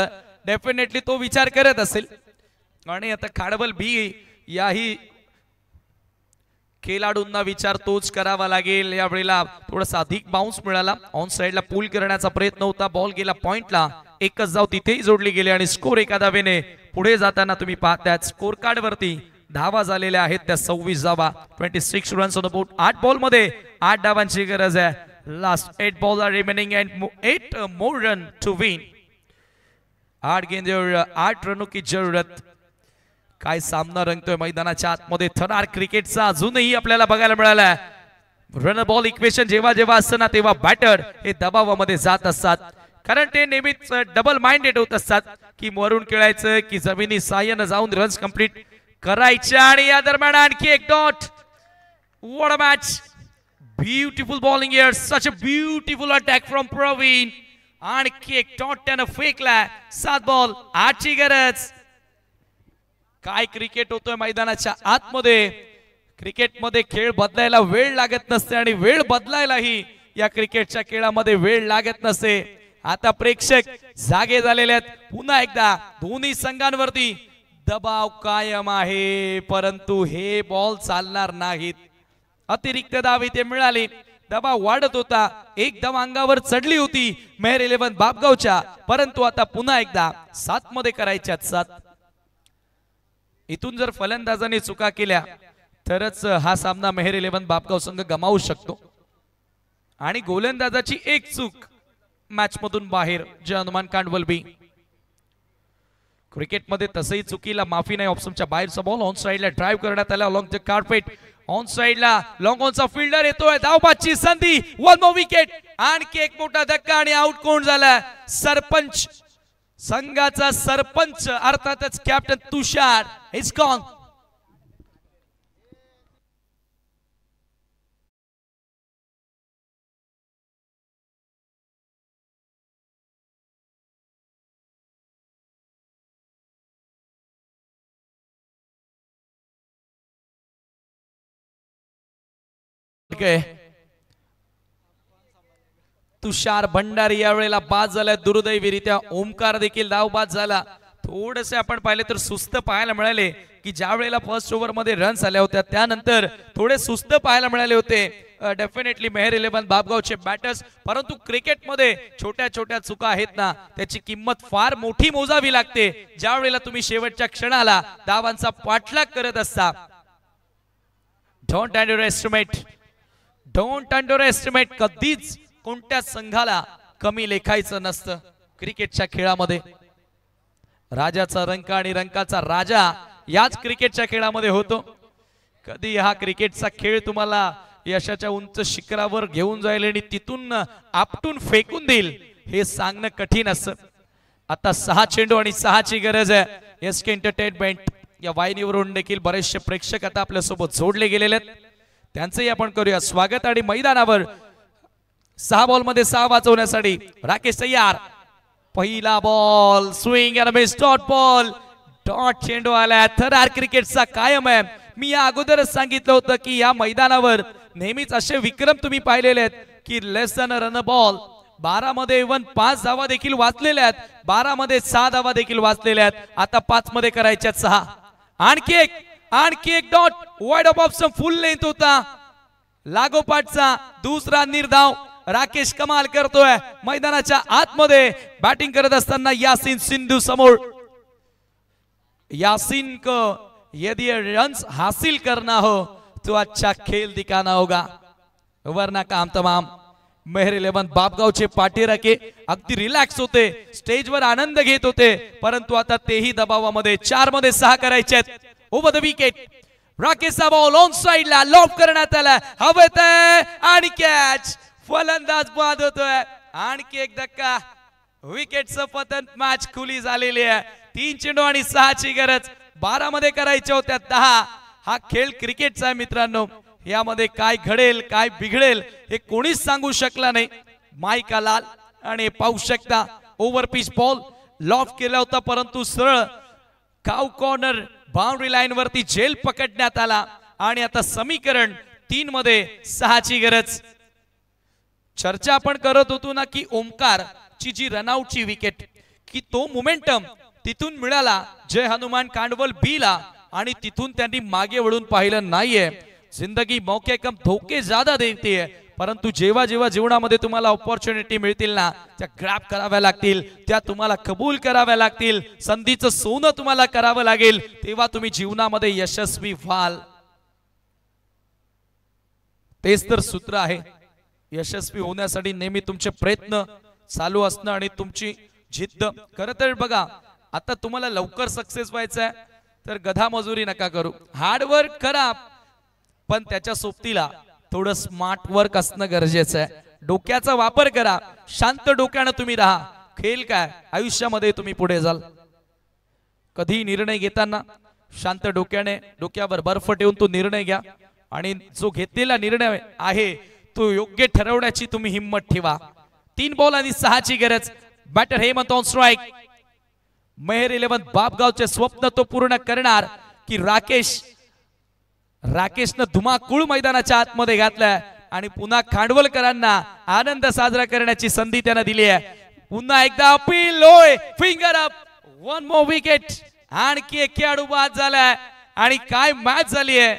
S3: डेफिनेटली तो विचार करत असेल आणि आता खाडबल बी याही खेळाडूंना विचार तोच करावा लागेल. यावेळेला थोडासा अधिक बाउन्स मिळाला. ऑन साइडला पूल करण्याचा प्रयत्न होता. बॉल गेला पॉइंटला. एकच धाव तिथेही जोडली गेली आणि स्कोर एका धावेने पुढे जाताना तुम्ही पाहताय स्कोर कार्ड वरती धावा झालेल्या आहेत त्या 26 धावा. 26 runs on the board. 8 ball मध्ये 8 धावांची गरज आहे. Last 8 ball are remaining and 8 more run to win. 8 गेंदीवर 8 रनों की जरूरत. काय सामना रंगतोय मैदानाच्या आतमध्ये. थरार क्रिकेटचा अजूनही आपल्याला बघायला मिळाला. रन बॉल इक्वेशन जेव्हा जेव्हा असतं ना तेव्हा बॅटर हे दबावामध्ये जात असतात, कारण ते नेहमीच डबल माइंडेड होत असतात की वरून खेळायचं की जमिनी साह्यानं जाऊन रन्स कंप्लीट करायचे. आणि या दरम्यान आणखी एक dot. What a match. Beautiful bowling here. Such a beautiful attack from Praveen. आणखी एक डॉट त्यानं फेकला. 7 बॉल 8ची गरज. काय क्रिकेट होतोय मैदानाच्या आतमध्ये. क्रिकेटमध्ये खेळ बदलायला वेळ लागत नसते आणि वेळ बदलायलाही या क्रिकेटच्या खेळामध्ये वेळ लागत नसते. आता प्रेक्षक जागे झालेले आहेत. पुन्हा एकदा दोन्ही संघांवरती दबाव कायम आहे, परंतु हे बॉल चालणार नाहीत. अतिरिक्त धाव इथे मिळाली. दबाव वाढत होता. एक धाव अंगावर चढली होती मेहर 11 बापगावच्या, परंतु आता पुन्हा एकदा 7 मध्ये करायच्यात 7. इथून जर फलंदाजाने चुका केल्या तरच हा सामना मेहर 11 बापगाव संघ गमावू शकतो. आणि गोलंदाजाची एक चूक मॅच मधून बाहेर जे अनुमान कांडवल बी. क्रिकेटमध्ये तसंही चुकीला माफी नाही. ऑप्शनच्या बाहेरचा बॉल ऑन साइडला ड्राइव्ह करण्यात आला अलॉंग द कार्पेट. ऑन साइडला लॉंग ऑनचा फिल्डर येतोय. धावबादची संधी. 1 मोर विकेट. आणखी एक मोठा धक्का आणि आउट कोण झाला. सरपंच संघाचा सरपंच अर्थातच कॅप्टन तुषार इज गॉन. तुषार भंडारी यावेळेला बाद झाला. दुर्दैवीरित्या ओमकार देखील धाव बाद झाला. थोडेसे आपण पाहिले तर सुस्त पाहायला मिळाले की ज्या वेळेला फर्स्ट ओव्हर मध्ये रन्स आल्या होत्या त्यानंतर थोडे सुस्त पाहायला मिळाले होते डेफिनेटली मेहर 11 बापगावचे बॅटर्स. परंतु क्रिकेटमध्ये छोट्या छोट्या चुका आहेत ना त्याची किंमत फार मोठी मोजावी लागते ज्या वेळेला तुम्ही शेवटच्या क्षणाला धावांचा पाठलाग करत असता. Don't under estimate. कधीच कोणत्या संघाला कमी लेखायचं नसतं क्रिकेटच्या खेळामध्ये. राजाचा रंक आणि रंकाचा राजा याच क्रिकेटच्या खेळामध्ये होतो. कधी हा क्रिकेटचा खेळ तुम्हाला यशाच्या उंच शिखरावर घेऊन जाईल आणि तिथून आपटून फेकून देईल हे सांगणं कठीण असतं. आता 6 चेंडू आणि 6ची गरज आहे. एसके एंटरटेनमेंट या वाहिनीवरून देखील बरेचसे प्रेक्षक आता आपल्या सोबत जोडले गेलेले आहेत. त्यांचंही आपण करूया स्वागत. आणि मैदानावर 6 बॉल मध्ये 6 वाचवण्यासाठी राकेश तयार. पहिला ball swing and miss. Dot ball. Dot चेंडू आला. थरार क्रिकेटचा कायम आहे. मी या अगोदरच सांगितलं होतं की या मैदानावर नेहमीच असे विक्रम तुम्ही पाहिलेले आहेत की लेस दॅन रन बॉल. 12 मध्ये इव्हन 5 धावा देखील वाचलेल्या आहेत. 12 मध्ये 6 धावा देखील वाचलेल्या आहेत. आता 5 मध्ये करायच्यात 6. आणखी एक dot. Wide of option full length होता. लागोपाठचा दुसरा निर्धाव. राकेश कमाल करतोय. मैदानाच्या आतमध्ये बॅटिंग करत असताना यासीन सिंधू समोर. यासीन को यदि रन्स हासिल करना हो तो अच्छा खेल दिखाना होगा वरना काम तमाम. मेहर 11 बापगावचे पाठीराखे अगदी रिलॅक्स होते. स्टेजवर आनंद घेत होते. परंतु आता तेही दबावामध्ये. 4 मध्ये 6 करायचे आहेत. Over the wicket. राकेशचा बॉल ऑन साइडला लॉब करण्यात आला. हवेत आणि कॅच. फलंदाज बाद होतोय. आणखी एक धक्का. विकेटचं पतन. मॅच खुली झालेली आहे. 3 चेंडू आणि 6ची गरज. 12 मध्ये करायच्या होत्या 10. हा खेळ क्रिकेटचा आहे मित्रांनो. यामध्ये काय घडेल काय बिघडेल हे कोणीच सांगू शकला नाही. माईका लाल आणि पाहू शकता ओव्हर पिच बॉल लॉफ्ट केला होता, परंतु सरळ काव कॉर्नर बाउंड्री लाईन वरती झेल पकडण्यात आला आणि आता समीकरण 3 मध्ये 6 ची गरज. चर्चा आपण करत होतो ना की ओमकार ची जी रनआउटची विकेट की तो मोमेंटम तिथून मिळाला जय हनुमान कांडवल बी ला आणि तिथून त्यांनी मागे वळून पाहिलं नाहीये. जिंदगी मौके कम धोके ज्यादा देते है, परंतु जेव्हा जेव्हा जीवनामध्ये तुम्हाला ऑपॉर्च्युनिटी मिळतील ना त्या ग्रॅब कराव्या लागतील, त्या तुम्हाला कबूल कराव्या लागतील, संधीचं सोनं तुम्हाला करावं लागेल, तेव्हा तुम्ही जीवनामध्ये यशस्वी व्हाल. तेच तर सूत्र आहे. यशस्वी होण्यासाठी नेहमी तुमचे प्रयत्न चालू असणं आणि तुमची जिद्द. खरं तर बघा आता तुम्हाला लवकर सक्सेस व्हायचं आहे तर गधा मजुरी नका करू, हार्डवर्क करा, पण त्याच्या सोबतीला थोडं स्मार्ट वर्क असणं गरजेचं आहे. डोक्याचा वापर करा, शांत डोक्यानं तुम्ही राहा. खेळ काय आयुष्यामध्ये तुम्ही पुढे जाल. कधी निर्णय घेताना शांत डोक्याने डोक्यावर बर्फ ठेवून तो निर्णय घ्या आणि जो घेतलेला निर्णय आहे तो योग्य ठरवण्याची तुम्ही हिम्मत ठेवा. 3 बॉल आणि 6 ची गरज. Batter Hemant on strike. Mehar 11 बापगावचे स्वप्न तो पूर्ण करणार की राकेशनं धुमाकूळ मैदानाच्या आतमध्ये घातलाय आणि पुन्हा खांडवलकरांना आनंद साजरा करण्याची संधी त्यांना दिली आहे. पुन्हा एकदा अपील लोय फिंगर अप. 1 more wicket. आणखी एक खेळाडू बाद झालाय आणि काय मॅच झाली आहे.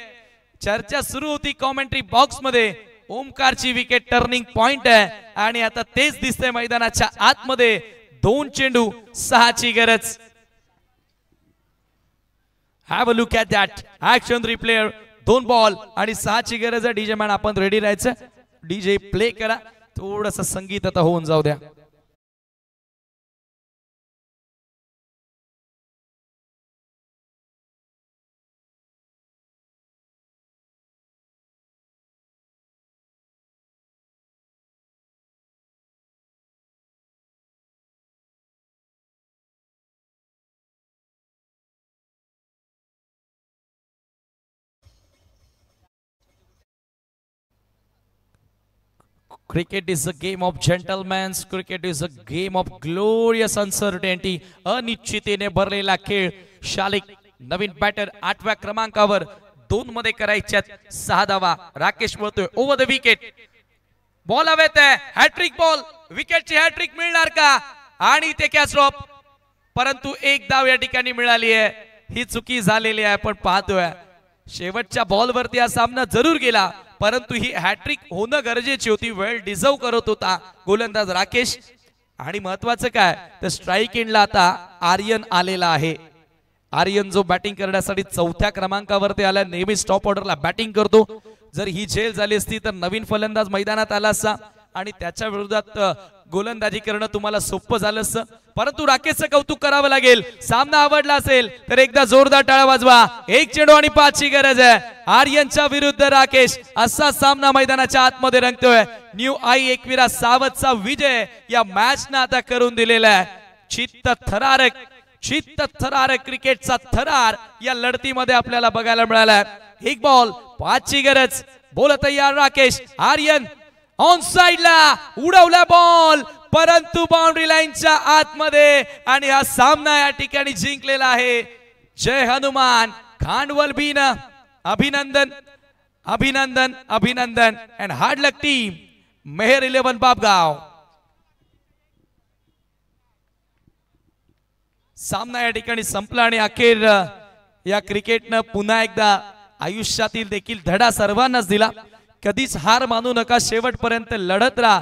S3: चर्चा सुरू होती कॉमेंट्री बॉक्स मध्ये. ओमकारची विकेट टर्निंग पॉइंट आहे आणि आता तेच दिसतंय मैदानाच्या आतमध्ये. 2 चेंडू 6 ची गरज. Have a look at that action replayer. 2 ball आणि 6 ची गरज आहे. डीजे मॅन आपण रेडी राहायचं. डीजे प्ले करा. थोडंसं संगीत आता होऊन जाऊ द्या. Cricket is a game of gentlemen. Cricket is a game of glorious uncertainty. अनिश्चिततेने भरलेला खेळ. शालिक नवीन बॅटर 8व्या क्रमांकावर 2 मध्ये करायच्यात 6 धावा. राकेश बोलतोय ओव्हर द विकेट. बॉल हवेत आहे. Hat trick ball. विकेटची हॅट्रिक मिळणार का? आणि ते कॅच ड्रॉप. परंतु 1 धाव या ठिकाणी मिळाली आहे. ही चुकी झालेली आहे. पण पाहतोय शेवटच्या बॉलवरती हा सामना जरूर गेला, परंतु ही हॅट्रिक होणं गरजेची होती. वेल डिझर्व करत होता गोलंदाज राकेश. आणि महत्वाचं काय तर स्ट्राइक एंडला आता आर्यन आलेला आहे. आर्यन जो बॅटिंग करण्यासाठी 4थ्या क्रमांकावरती आला. नेहमी स्टॉप ऑर्डरला बॅटिंग करतो. जर ही झेल झाली असती तर नवीन फलंदाज मैदानात आला असता आणि त्याच्या विरोधात गोलंदाजी करणं तुम्हाला सोपं झालं असतं. परंतु राकेशचं कौतुक करावं लागेल. सामना आवडला असेल तर एकदा जोरदार टाळ्या वाजवा. 1 चेंडू आणि 5 ची गरज आहे. आर्यनच्या विरुद्ध राकेश असा सामना मैदानाच्या आतमध्ये रंगतोय. न्यू आई एकविरा सावधचा विजय या मॅच ना आता करून दिलेला आहे. चित्त थरारक क्रिकेटचा थरार या लढतीमध्ये आपल्याला बघायला मिळाला. 1 बॉल 5 ची गरज. बोल तयार राकेश. आर्यन ऑन साइडला उडवला बॉल, परंतु बाउंड्री लाईनच्या आतमध्ये आणि हा सामना या ठिकाणी जिंकलेला आहे जय हनुमान खांडवल बीन. अभिनंदन अभिनंदन अभिनंदन and hard luck team Mehar 11 Bapgaon. सामना या ठिकाणी संपला आणि अखेर या क्रिकेटनं पुन्हा एकदा आयुष्यातील देखील धडा सर्वांनाच दिला. कधीच हार मानू नका. शेवटपर्यंत लढत राहा.